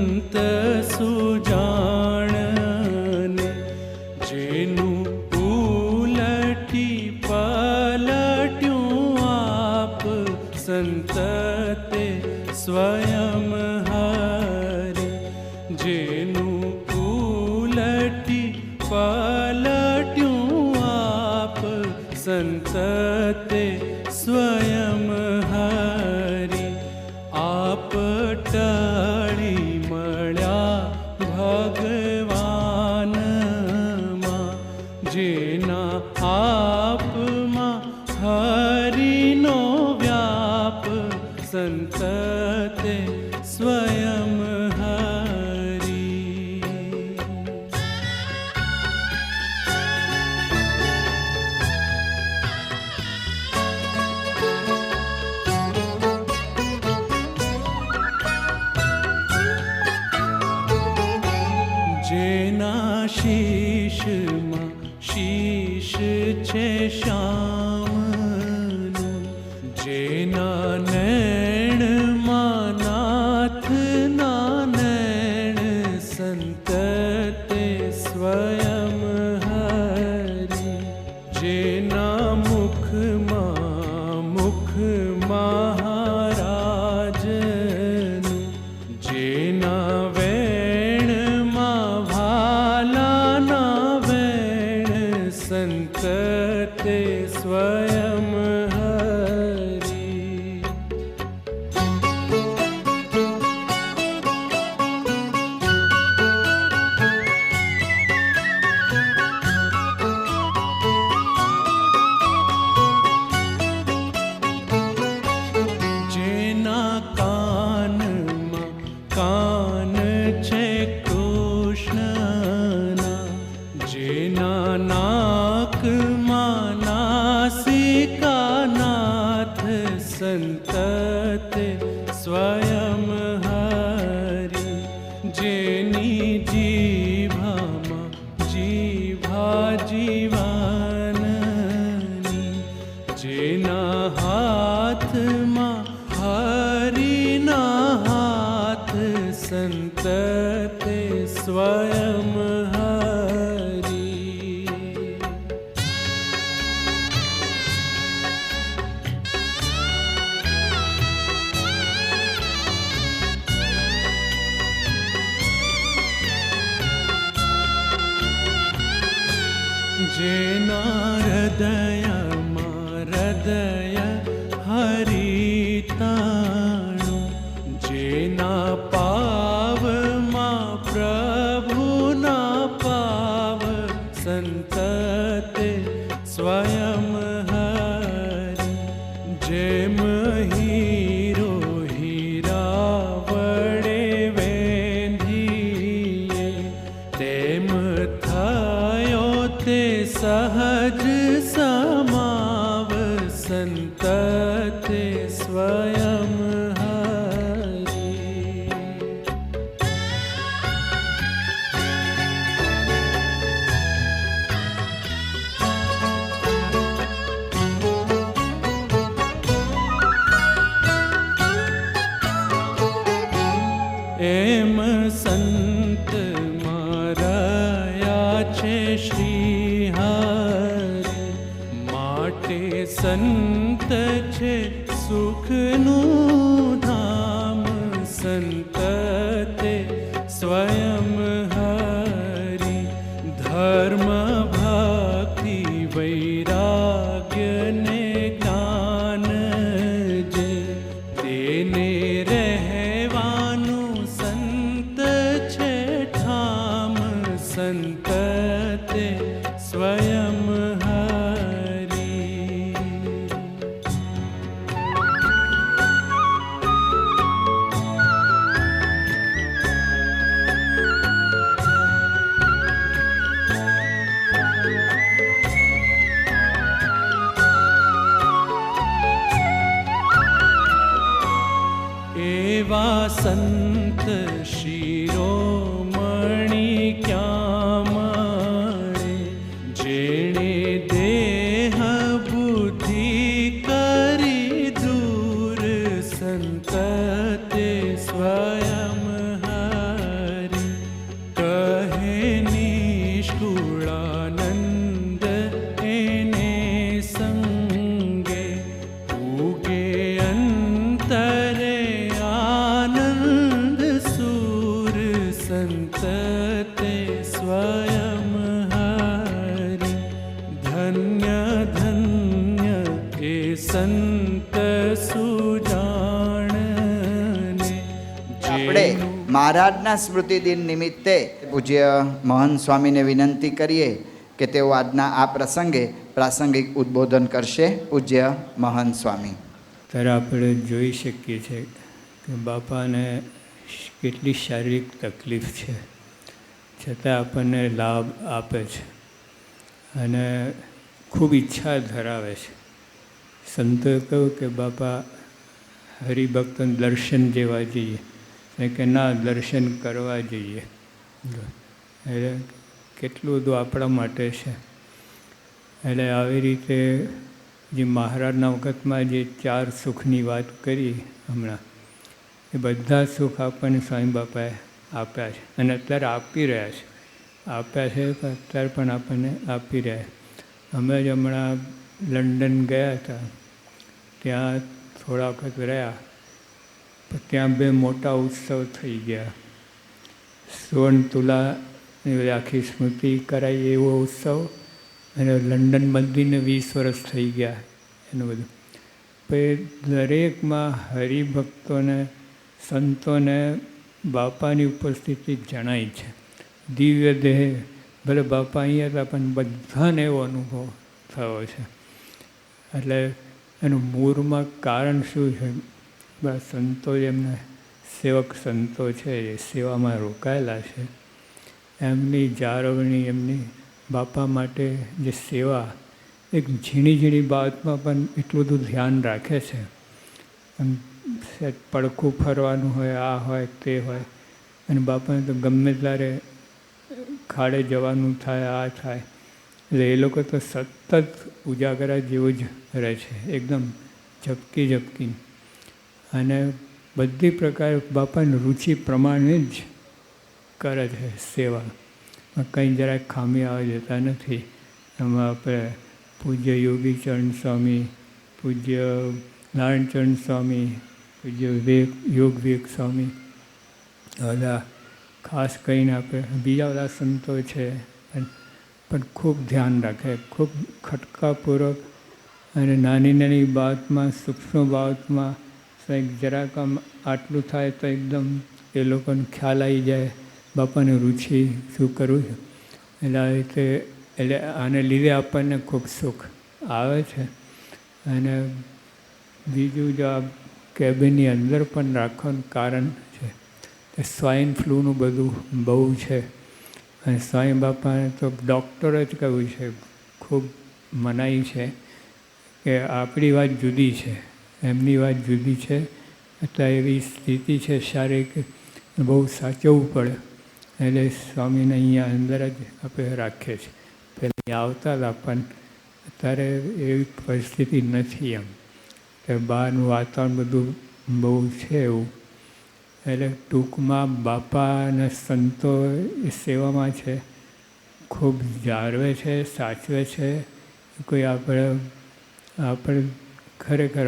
સંત સુજાણને જેનું ઉલટી પલટ્યું આપ સંત તે સ્વયં હરે જેનું ઉલટી પલટ્યું આપ સંત તે સ્વયં હરે આપ ટળી મળ્યા ભગવાનમાં જેના આપમાં હરિનો વ્યાપ સંત તે સ્વયં જેના શીશમાં શીશ છે શ્યામનું જેના નૈણમાં નાથના નૈણ સંત તે સ્વયં હરિ જેના મુખમાં મુખ મહારાજનું જેના સંત તે સ્વયં હરિ જેના કાનમાં કાન છે કૃષ્ણના જેના નાકમાં નાસિકાનાથ સંત તે સ્વયં હરિ જેની જીભામાં જીભા જીવનની જેના હાથમાં હરિના હાથ સંત તે સ્વયં જેના હૃદયમાં હૃદય હરિતાણું જેના પાવમાં પ્રભુના પાવ સંત તે સ્વયં હરિ જેમ હીરો હીરા વડે વેંધીએ તેમ થયો તે સહજ સમાવ સંત તે સ્વયં હરિ એમ સંત મારા છે શ્રી હરિ માટે સંત છે સુખનું ધામ સંત તે સ્વયં હરિ ધર્મ ભક્તિ વૈરાગ્ય ને જ્ઞાન જે તેને રહેવાનું સંત છે ઠામ સંત તે સ્વયં એવા સંત શિરોમણી ક્યાં મળે જેણે દેહ બુદ્ધિ કરી દૂર સંત તે સ્વયં હરિ સંત તે સ્વયં હરિ ધન્ય ધન્ય એ સંત સુજાણને. આપણે મહારાજના સ્મૃતિ દિન નિમિત્તે પૂજ્ય મોહન સ્વામીને વિનંતી કરીએ કે તેઓ આજના આ પ્રસંગે પ્રાસંગિક ઉદ્બોધન કરશે. પૂજ્ય મોહન સ્વામી. ત્યારે આપણે જોઈ શકીએ છીએ કે બાપાને કેટલી શારીરિક તકલીફ છે, છતાં આપણને લાભ આપે છે અને ખૂબ ઈચ્છા ધરાવે છે. સંતોએ કહ્યું કે બાપા હરિભક્તોને દર્શન જેવા જઈએ, કે ના દર્શન કરવા જઈએ. એટલે કેટલું બધું આપણા માટે છે. એટલે આવી રીતે જે મહારાજના વખતમાં જે 4 સુખની વાત કરી હમણાં, એ બધા સુખ આપણને સ્વામી બાપાએ આપ્યા છે અને અત્યારે આપી રહ્યા છે. આપ્યા છે તો અત્યારે પણ આપણને આપી રહ્યા. અમે જ હમણાં લંડન ગયા હતા, ત્યાં થોડા વખત રહ્યા. ત્યાં 2 મોટા ઉત્સવ થઈ ગયા. સુવર્ણ તુલાની આખી સ્મૃતિ કરાઈ એવો ઉત્સવ, અને લંડન મંદિરને 20 વર્ષ થઈ ગયા એનું બધું. પછી દરેકમાં હરિભક્તોને સંતોને બાપાની ઉપસ્થિતિ જણાય છે. દિવ્ય દેહ ભલે બાપા અહીંયા હતા પણ બધાને એવો અનુભવ થયો છે. એટલે એનું મૂળમાં કારણ શું છે? સંતો જેમને સેવક સંતો છે એ સેવામાં રોકાયેલા છે, એમની જાળવણી, એમની બાપા માટે જે સેવા, એક ઝીણી ઝીણી બાબતમાં પણ એટલું બધું ધ્યાન રાખે છે. પડખું ફરવાનું હોય, આ હોય તે હોય, અને બાપાને તો ગમે ત્યારે ખાડે જવાનું થાય, આ થાય, એટલે એ લોકો તો સતત ઉજાગરા જેવું જ રહે છે, એકદમ ઝપકી ઝપકી. અને બધી પ્રકારે બાપાની રુચિ પ્રમાણે જ કરે છે સેવા. કંઈ જરાક ખામી આવી જતા નથી. એમાં આપણે પૂજ્ય યોગીચરણ સ્વામી, પૂજ્ય નારાયણચરણ સ્વામી, પૂજ્ય યોગ વિવેક સ્વામી, બધા ખાસ કરીને આપણે બીજા બધા સંતો છે પણ ખૂબ ધ્યાન રાખે, ખૂબ ખટકાપૂર્વક, અને નાની નાની બાબતમાં, સૂક્ષ્મ બાબતમાં કંઈક જરાક આમ આટલું થાય તો એકદમ એ લોકોને ખ્યાલ આવી જાય બાપાની રુચિ શું કરવું છે. એટલે આ રીતે આને લીધે આપણને ખૂબ સુખ આવે છે. અને બીજું જો આ કેબિનની અંદર પણ રાખવાનું કારણ છે કે સ્વાઇન ફ્લૂનું બધું બહુ છે, અને સ્વામી બાપાને તો ડૉક્ટરે જ કહ્યું છે, ખૂબ મનાઈ છે કે આપણી વાત જુદી છે, એમની વાત જુદી છે. એટલે એવી સ્થિતિ છે શારીરિક, બહુ સાચવવું પડે. એટલે સ્વામીને અહીંયા અંદર જ આપણે રાખીએ છીએ. પહેલાં આવતા હતા પણ અત્યારે એવી પરિસ્થિતિ નથી. એમ કે બહારનું વાતાવરણ બધું બહુ છે એવું. એટલે ટૂંકમાં બાપા અને સંતો એ સેવામાં છે, ખૂબ જાળવે છે, સાચવે છે. કોઈ આપણે ખરેખર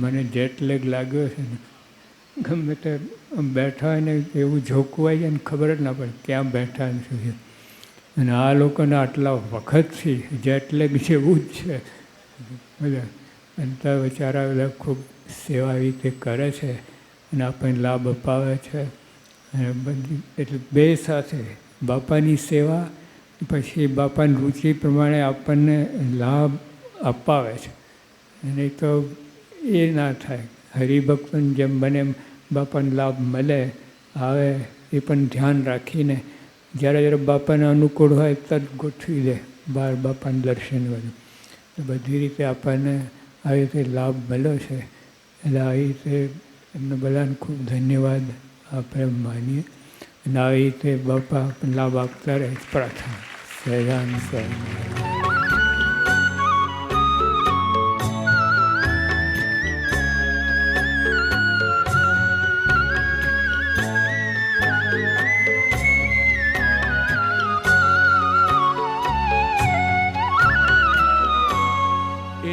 મને જેટ લેગ લાગ્યો છે ને, ગમે તે બેઠા હોય ને એવું ઝોકવાઈ જાય ને ખબર જ ના પડે ક્યાં બેઠા શું છે. અને આ લોકોને આટલા વખતથી જેટ લેગ જેવું જ છે બધા. અને તો બિચારા બધા ખૂબ સેવા એવી રીતે કરે છે અને આપણને લાભ અપાવે છે. અને બધી એટલે બે સાથે બાપાની સેવા પછી બાપાની રુચિ પ્રમાણે આપણને લાભ અપાવે છે. અને તો એ ના થાય. હરિભક્તોને જેમ બને એમ બાપાને લાભ મળે આવે એ પણ ધ્યાન રાખીને જ્યારે જ્યારે બાપાને અનુકૂળ હોય તરત ગોઠવી દે બહાર બાપાને દર્શન બધું. બધી રીતે આપણને આવી રીતે લાભ મળ્યો છે. એટલે આવી રીતે એમને બધાને ખૂબ ધન્યવાદ આપણે માનીએ. અને આવી રીતે બાપા લાભ આપતા રહે પ્રાર્થના. સહેજાન સ્વામી.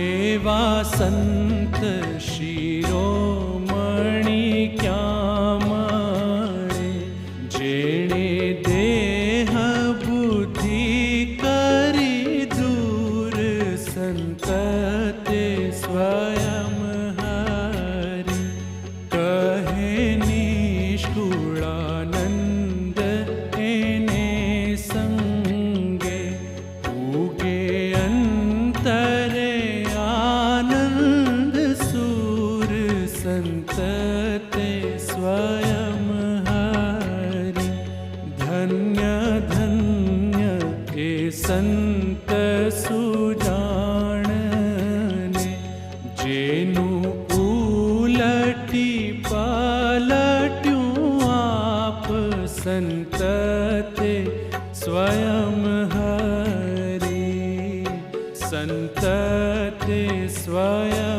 એવા સંત શિરોમણી ક્યાં મળે, જે સંત સુજાણને જેનું ઉલટી પાલટ્યું આપ સંત તે સ્વયં હરી સંત તે સ્વયં